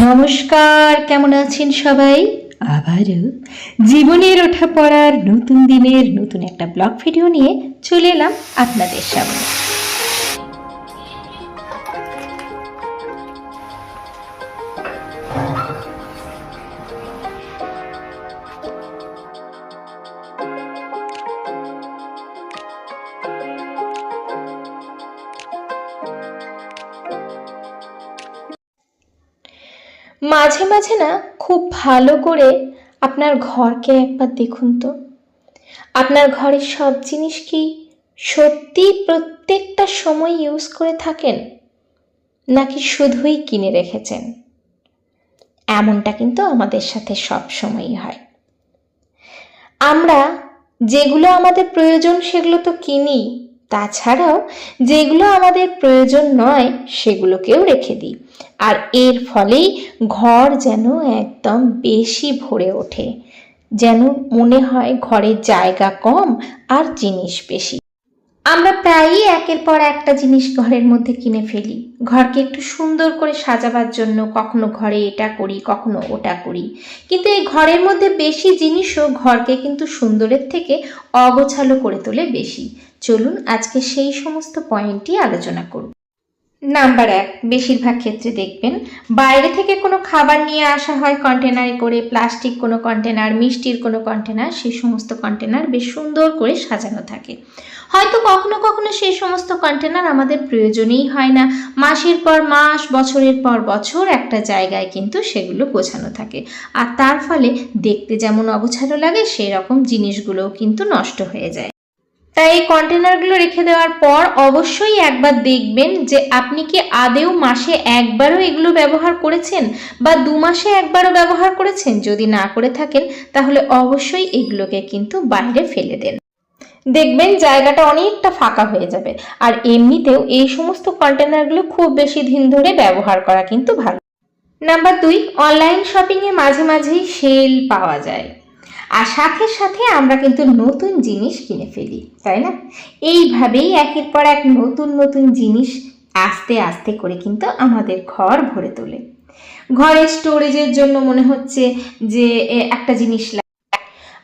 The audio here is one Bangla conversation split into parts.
নমস্কার, কেমন আছেন সবাই? আবারও জীবনের ওঠা পড়ার নতুন দিনের নতুন একটা ব্লগ ভিডিও নিয়ে চলে এলাম আপনাদের সামনে। মাঝে মাঝে না খুব ভালো করে আপনার ঘরকে একবার দেখুন তো। আপনার ঘরের সব জিনিস কি সত্যি প্রত্যেকটা সময় ইউজ করে থাকেন, নাকি শুধুই কিনে রেখেছেন? এমনটা কিন্তু আমাদের সাথে সব সময়ই হয়। আমরা যেগুলো আমাদের প্রয়োজন সেগুলো তো কিনি, তাছাড়াও যেগুলো আমাদের প্রয়োজন নয় সেগুলোকেও রেখে দিই। আর এর ফলেই ঘর যেন একদম বেশি ভরে ওঠে, যেন মনে হয় ঘরের জায়গা কম আর জিনিস বেশি। আমরা প্রায়ই একের পর একটা জিনিস ঘরের মধ্যে কিনে ফেলি, ঘরকে একটু সুন্দর করে সাজাবার জন্য। কখনো ঘরে এটা করি, কখনো ওটা করি, কিন্তু এই ঘরের মধ্যে বেশি জিনিসও ঘরকে কিন্তু সুন্দরের থেকে অগোছালো করে তোলে বেশি। চলুন আজকে সেই সমস্ত পয়েন্টই আলোচনা করব। নাম্বার 1, বেশিরভাগ ক্ষেত্রে দেখবেন বাইরে থেকে কোনো খাবার নিয়ে আসা হয় কন্টেনারে করে, প্লাস্টিক কোনো কন্টেনার, মিষ্টির কোনো কন্টেনার, সেই সমস্ত কন্টেনার বেশ সুন্দর করে সাজানো থাকে। হয়তো কখনো কখনো সেই সমস্ত কন্টেনার আমাদের প্রয়োজনই হয় না, মাসের পর মাস, বছরের পর বছর একটা জায়গায় কিন্তু সেগুলো গোছানো থাকে, আর তার ফলে দেখতে যেমন অগোছালো লাগে সেই রকম জিনিসগুলোও কিন্তু নষ্ট হয়ে যায়। তাই এই কন্টেনারগুলো রেখে দেওয়ার পর অবশ্যই একবার দেখবেন যে আপনি কি আদেও মাসে একবারও এগুলো ব্যবহার করেছেন, বা 2 মাসে একবারও ব্যবহার করেছেন। যদি না করে থাকেন তাহলে অবশ্যই এগুলোকে কিন্তু বাইরে ফেলে দেন, দেখবেন জায়গাটা অনেকটা ফাঁকা হয়ে যাবে। আর এমনিতেও এই সমস্ত কন্টেনারগুলো খুব বেশি দিন ধরে ব্যবহার করা কিন্তু ভালো। নাম্বার 2, অনলাইন শপিংয়ে মাঝে মাঝেই সেল পাওয়া যায়, আর সাথে সাথে আমরা কিন্তু নতুন জিনিস কিনে ফেলি, তাই না? এইভাবেই একের পর এক নতুন নতুন জিনিস আস্তে আস্তে করে কিন্তু আমাদের ঘর ভরে তোলে। ঘরের স্টোরেজের জন্য মনে হচ্ছে যে একটা জিনিস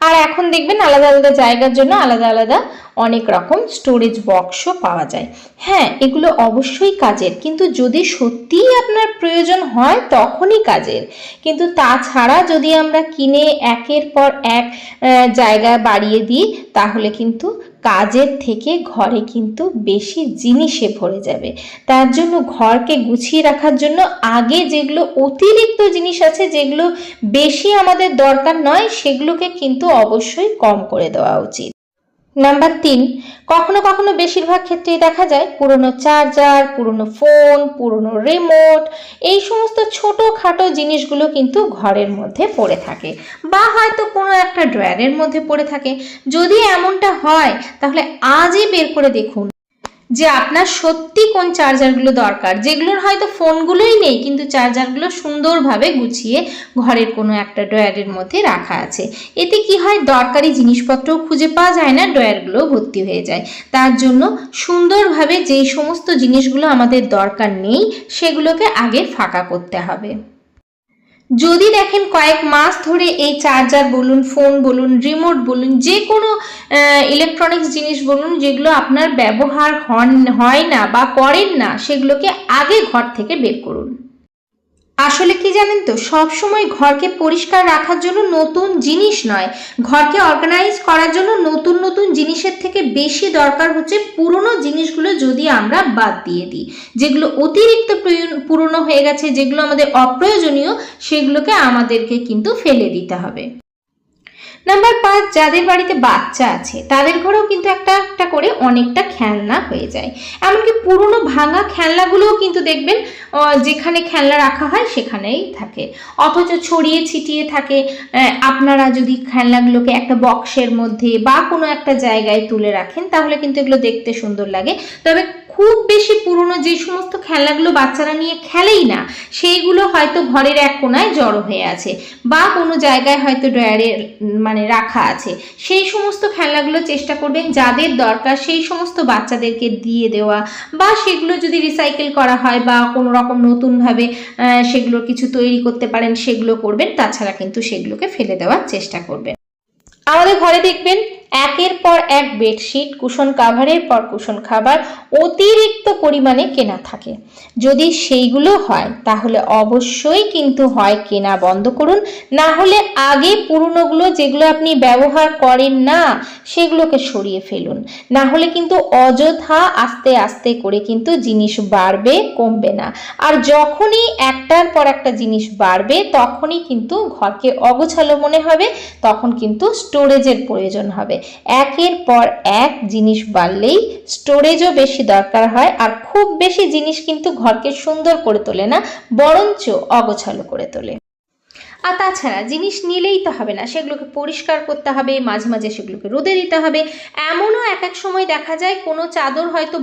আর এখন দেখবেন আলাদা আলাদা জায়গার জন্য আলাদা আলাদা অনেক রকম স্টোরেজ বক্সও পাওয়া যায়। হ্যাঁ, এগুলো অবশ্যই কাজের, কিন্তু যদি সত্যিই আপনার প্রয়োজন হয় তখনই কাজের। কিন্তু তাছাড়া যদি আমরা কিনে একের পর এক জায়গায় বাড়িয়ে দিই তাহলে কিন্তু কাজের থেকে ঘরে কিন্তু বেশি জিনিসে ভরে যাবে। তার জন্য ঘরকে গুছিয়ে রাখার জন্য আগে যেগুলো অতিরিক্ত জিনিস আছে, যেগুলো বেশি আমাদের দরকার নয়, সেগুলোকে কিন্তু অবশ্যই কম করে দেওয়া উচিত। নাম্বার 3, কখনো কখনো বেশিরভাগ ক্ষেত্রেই দেখা যায় পুরনো চার্জার, পুরনো ফোন, পুরনো রিমোট, এই সমস্ত ছোটোখাটো জিনিসগুলো কিন্তু ঘরের মধ্যে পড়ে থাকে, বা হয়তো কোনো একটা ড্রয়ারের মধ্যে পড়ে থাকে। যদি এমনটা হয় তাহলে আজই বের করে দেখুন যে আপনার সত্যি কোন চার্জারগুলো দরকার, যেগুলোর হয়তো ফোনগুলোই নেই কিন্তু চার্জারগুলো সুন্দরভাবে গুছিয়ে ঘরের কোনো একটা ড্রয়ারের মধ্যে রাখা আছে। এতে কি হয়, দরকারি জিনিসপত্রও খুঁজে পাওয়া যায় না, ড্রয়ারগুলো ভর্তি হয়ে যায়। তার জন্য সুন্দরভাবে যেই সমস্ত জিনিসগুলো আমাদের দরকার নেই সেগুলোকে আগে ফাঁকা করতে হবে। যদি দেখেন কয়েক মাস ধরে এই চার্জার বলুন, ফোন বলুন, রিমোট বলুন, যে কোনো ইলেকট্রনিক্স জিনিস বলুন, যেগুলো আপনার ব্যবহার হয় না বা করেন না, সেগুলোকে আগে ঘর থেকে বের করুন। আসলে কি জানেন তো, সব সময় ঘরকে পরিষ্কার রাখার জন্য নতুন জিনিস নয়, ঘরকে অর্গানাইজ করার জন্য নতুন নতুন জিনিসের থেকে বেশি দরকার হচ্ছে পুরনো জিনিসগুলো যদি আমরা বাদ দিয়ে দিই। যেগুলো অতিরিক্ত পুরনো হয়ে গেছে, যেগুলো আমাদের অপ্রয়োজনীয়, সেগুলোকে আমাদেরকে কিন্তু ফেলে দিতে হবে। নাম্বার 5, যাদের বাড়িতে বাচ্চা আছে তাদের ঘরেও কিন্তু একটা একটা করে অনেকটা খেলনা হয়ে যায়। এমনকি পুরনো ভাঙা খেলনাগুলোও কিন্তু দেখবেন যেখানে খেলনা রাখা হয় সেখানেই থাকে, অথচ ছড়িয়ে ছিটিয়ে থাকে। আপনারা যদি খেলনাগুলোকে একটা বক্সের মধ্যে বা কোনো একটা জায়গায় তুলে রাখেন তাহলে কিন্তু এগুলো দেখতে সুন্দর লাগে। তবে খুব বেশি পুরনো যে সমস্ত খেলনাগুলো বাচ্চারা নিয়ে খেলেই না, সেইগুলো হয়তো ঘরের এক কোনায় জড়ো হয়ে আছে বা কোনো জায়গায় হয়তো ড্রয়ারে মানে রাখা আছে, সেই সমস্ত খেলনাগুলো চেষ্টা করবেন যাদের দরকার সেই সমস্ত বাচ্চাদেরকে দিয়ে দেওয়া, বা সেগুলো যদি রিসাইকেল করা হয় বা কোনো রকম নতুনভাবে সেগুলো কিছু তৈরি করতে পারেন সেগুলো করবেন, তাছাড়া কিন্তু সেগুলোকে ফেলে দেওয়ার চেষ্টা করবেন। আমাদের ঘরে দেখবেন একের পর এক বেডশিট, কুশন কাভারের পর কুশন কাভার অতিরিক্ত পরিমাণে কেনা থাকে। যদি সেইগুলো হয় তাহলে অবশ্যই কিন্তু হয় কেনা বন্ধ করুন, না হলে আগে পুরনোগুলো যেগুলো আপনি ব্যবহার করেন না সেগুলোকে সরিয়ে ফেলুন, না হলে কিন্তু অযথা আস্তে আস্তে করে কিন্তু জিনিস বাড়বে, কমবে না। আর যখনই একটার পর একটা জিনিস বাড়বে তখনই কিন্তু ঘরকে অগোছালো মনে হবে, তখন কিন্তু স্টোরেজের প্রয়োজন হবে। একের পর এক জিনিস বাড়লেই স্টোরেজও বেশি দরকার হয়, আর খুব বেশি জিনিস কিন্তু ঘরকে সুন্দর করে তোলে না, বরঞ্চ অগোছালো করে তোলে। আর তাছাড়া জিনিস নিলেই তো হবে না, সেগুলোকে পরিষ্কার করতে হবে, মাঝে মাঝে সেগুলোকে রোদে দিতে হবে। এমনও এক এক সময় দেখা যায় কোনো চাদর হয়তো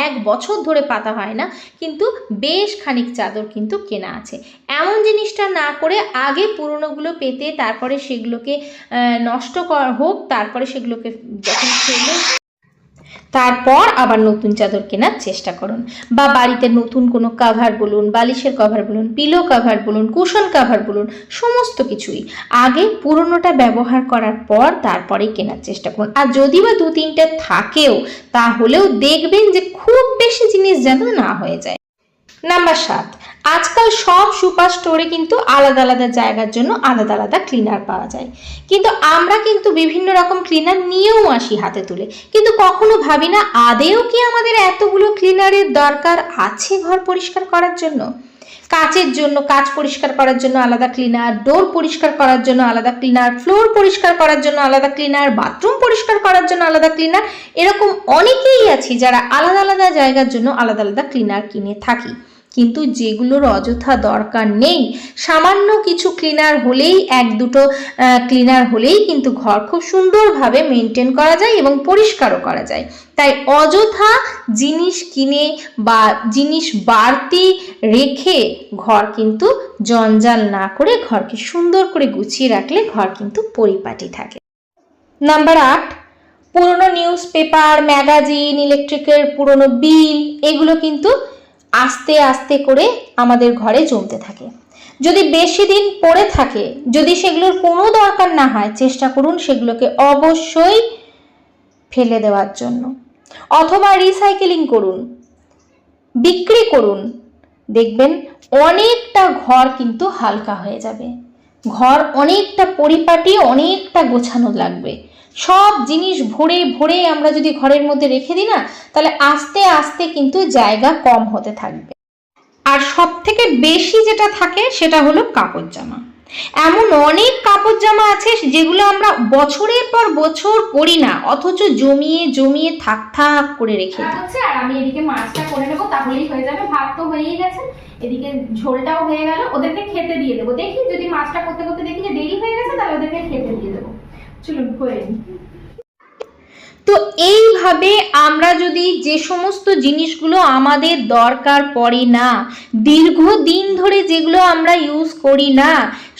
এক বছর ধরে পাতা হয় না, কিন্তু বেশ খানিক চাদর কিন্তু কেনা আছে। এমন জিনিসটা না করে আগে পুরনোগুলো পেতে তারপরে সেগুলোকে নষ্ট হোক, তারপরে সেগুলোকে যখন ফেলে তারপর আবার নতুন চাদর কেনার চেষ্টা করুন। বা বাড়িতে নতুন কোনো কাভার বলুন, বালিশের কভার বলুন, পিলো কাভার বলুন, কুশন কাভার বলুন, সমস্ত কিছুই আগে পুরনোটা ব্যবহার করার পর তারপরেই কেনার চেষ্টা করুন। আর যদি বা 2-3টে থাকেও তাহলেও দেখবেন যে খুব বেশি জিনিস যেন না হয়ে যায়। নাম্বার 7, আজকাল সব সুপার স্টোরে কিন্তু আলাদা আলাদা জায়গার জন্য আলাদা আলাদা ক্লিনার পাওয়া যায়, কিন্তু আমরা কিন্তু বিভিন্ন রকম ক্লিনার নিয়েও আসি হাতে তুলে, কিন্তু কখনো ভাবি না আদেও কি আমাদের এতগুলো ক্লিনারের দরকার আছে ঘর পরিষ্কার করার জন্য। কাচের জন্য, কাচ পরিষ্কার করার জন্য আলাদা ক্লিনার, ডোর পরিষ্কার করার জন্য আলাদা ক্লিনার, ফ্লোর পরিষ্কার করার জন্য আলাদা ক্লিনার, বাথরুম পরিষ্কার করার জন্য আলাদা ক্লিনার, এরকম অনেকেই আছি যারা আলাদা আলাদা জায়গার জন্য আলাদা আলাদা ক্লিনার কিনে থাকি। কিন্তু যেগুলোর অযথা দরকার নেই, সামান্য কিছু ক্লিনার হলেই, 1-2টো ক্লিনার হলেই কিন্তু ঘর খুব সুন্দরভাবে মেনটেন করা যায় এবং পরিষ্কারও করা যায়। তাই অযথা জিনিস কিনে বা জিনিস বাড়তি রেখে ঘর কিন্তু জঞ্জাল না করে ঘরকে সুন্দর করে গুছিয়ে রাখলে ঘর কিন্তু পরিপাটি থাকে। নাম্বার 8, পুরনো নিউজ পেপার, ম্যাগাজিন, ইলেকট্রিকের পুরনো বিল, এগুলো কিন্তু আস্তে আস্তে করে আমাদের ঘরে জমতে থাকে। যদি বেশি দিন পড়ে থাকে, যদি সেগুলোর কোনো দরকার না হয়, চেষ্টা করুন সেগুলোকে অবশ্যই ফেলে দেওয়ার জন্য, অথবা রিসাইকেলিং করুন, বিক্রি করুন। দেখবেন অনেকটা ঘর কিন্তু হালকা হয়ে যাবে, ঘর অনেকটা পরিপাটি, অনেকটা গোছানো লাগবে। সব জিনিস ভরে ভরে আমরা যদি ঘরের মধ্যে রেখে দিই না, তাহলে আস্তে আস্তে কিন্তু জায়গা কম হতে থাকবে। আর সব থেকে বেশি যেটা থাকে সেটা হলো কাপড় জামা। এমন অনেক কাপড় জামা আছে যেগুলো আমরা বছরের পর বছর পরি না, অথচ জমিয়ে জমিয়ে থাক থাক করে রেখে দিই। আর আমি এদিকে মাছটা করে নেবো, তাহলেই হয়ে যাবে। ভাত তো হয়েই গেছে, এদিকে ঝোলটাও হয়ে গেল, ওদেরকে খেতে দিয়ে দেবো। দেখি যদি মাছটা করতে করতে দেখি যে দেরি হয়ে গেছে তাহলে ওদেরকে খেতে দিয়ে দেবো। চলুন করে নিই। তো এইভাবে আমরা যদি যে সমস্ত জিনিসগুলো আমাদের দরকার পড়ে না, দীর্ঘদিন ধরে যেগুলো আমরা ইউজ করি না,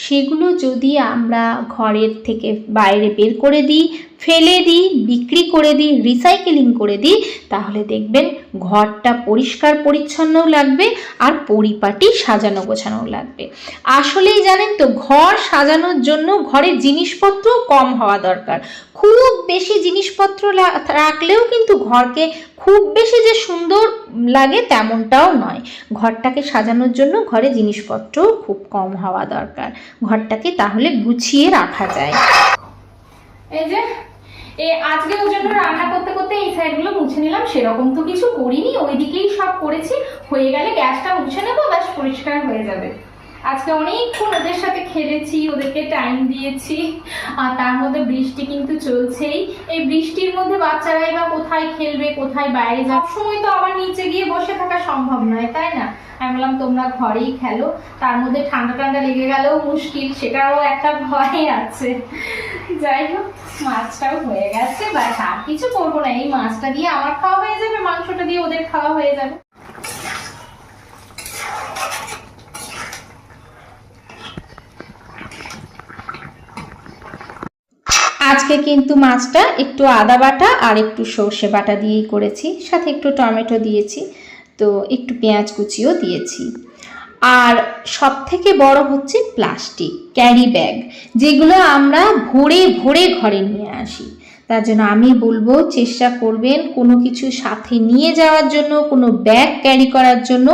সেগুলো যদি আমরা ঘরের থেকে বাইরে বের করে দিই, ফেলে দিই, বিক্রি করে দিই, রিসাইকেলিং করে দিই, তাহলে দেখবেন ঘরটা পরিষ্কার পরিচ্ছন্নও লাগবে আর পরিপাটি সাজানো গোছানোও লাগবে। আসলেই জানেন তো, ঘর সাজানোর জন্য ঘরের জিনিসপত্র কম হওয়া দরকার। খুব বেশি জিনিসপত্র রাখলেও কিন্তু ঘরকে খুব বেশি যে সুন্দর লাগে তেমনটাও নয়। ঘরটাকে সাজানোর জন্য ঘরে জিনিসপত্র খুব কম হওয়া দরকার, ঘরটাকে তাহলে গুছিয়ে রাখা যায়। এই যে আজকে ওর জন্য রান্না করতে করতে এই সাইডগুলো মুছে নিলাম। সেরকম তো কিছু করিনি, ওইদিকেই সব করেছি। হয়ে গেলে গ্যাসটা মুছে নেবো, ব্যাস পরিষ্কার হয়ে যাবে। আজকে অনেকক্ষণ ওদের সাথে খেলেছি, ওদেরকে টাইম দিয়েছি, আর তার মধ্যে বৃষ্টি কিন্তু চলছেই। এই বৃষ্টির মধ্যে বাচ্চারাই বা কোথায় খেলবে, কোথায় বাইরে যাবে, সময় তো আবার নিচে গিয়ে বসে থাকা সম্ভব নয়, তাই না? আমি বললাম তোমরা ঘরেই খেলো, তার মধ্যে ঠান্ডা ঠান্ডা লেগে গেলেও মুশকিল, সেটারও একটা ভয় আছে। যাই হোক, মাছটাও হয়ে গেছে, ব্যাস আর কিছু করবো না। এই মাছটা দিয়ে আমার খাওয়া হয়ে যাবে, মাংসটা দিয়ে ওদের খাওয়া হয়ে যাবে। আজকে কিন্তু মাছটা একটু আদা বাটা আর একটু সর্ষে বাটা দিয়েই করেছি, সাথে একটু টমেটো দিয়েছি, তো একটু পেঁয়াজ কুচিও দিয়েছি। আর সব থেকে বড় হচ্ছে প্লাস্টিক ক্যারি ব্যাগ, যেগুলো আমরা ভরে ভরে ঘরে নিয়ে আসি। তার জন্য আমি বলবো চেষ্টা করবেন কোনো কিছু সাথে নিয়ে যাওয়ার জন্য, কোনো ব্যাগ ক্যারি করার জন্য।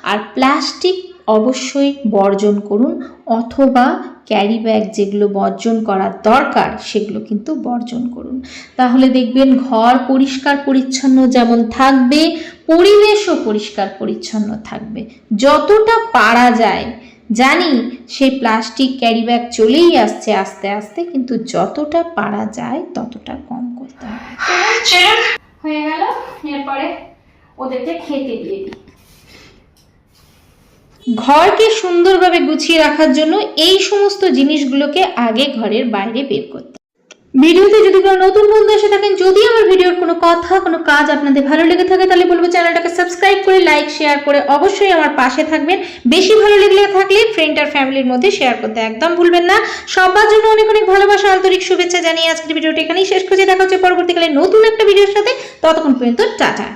আর প্লাস্টিক অবশ্যই বর্জন করুন, অথবা ক্যারি ব্যাগ যেগুলো বর্জন করার দরকার সেগুলো কিন্তু বর্জন করুন। তাহলে দেখবেন ঘর পরিষ্কার পরিচ্ছন্ন যেমন থাকবে, পরিবেশও পরিষ্কার পরিচ্ছন্ন থাকবে। যতটা পারা যায়, জানি সেই প্লাস্টিক ক্যারি ব্যাগ চলেই আসছে আস্তে আস্তে, কিন্তু যতটা পারা যায় ততটা কম করতে হবে। হয়ে গেল, এরপরে ওদেরকে খেতে দিয়ে দিই। ঘরকে সুন্দরভাবে গুছিয়ে রাখার জন্য এই সমস্ত জিনিসগুলোকে আগে ঘরের বাইরে বের করতে। ভিডিওতে যদি কোনো নতুন বন্ধু এসে থাকেন, যদি আমার ভিডিওর কোনো কথা, কোনো কাজ আপনাদের ভালো লেগে থাকে, তাহলে বলবো চ্যানেলটাকে সাবস্ক্রাইব করে, লাইক, শেয়ার করে অবশ্যই আমার পাশে থাকবেন। বেশি ভালো লেগে থাকলে ফ্রেন্ড আর ফ্যামিলির মধ্যে শেয়ার করতে একদম ভুলবেন না। সবার জন্য অনেক অনেক ভালোবাসা, আন্তরিক শুভেচ্ছা জানিয়ে আজকের ভিডিওটা এখানেই শেষ করছি। দেখা হচ্ছে পরবর্তীকালে নতুন একটা ভিডিওর সাথে। ততক্ষণ পর্যন্ত টাটা।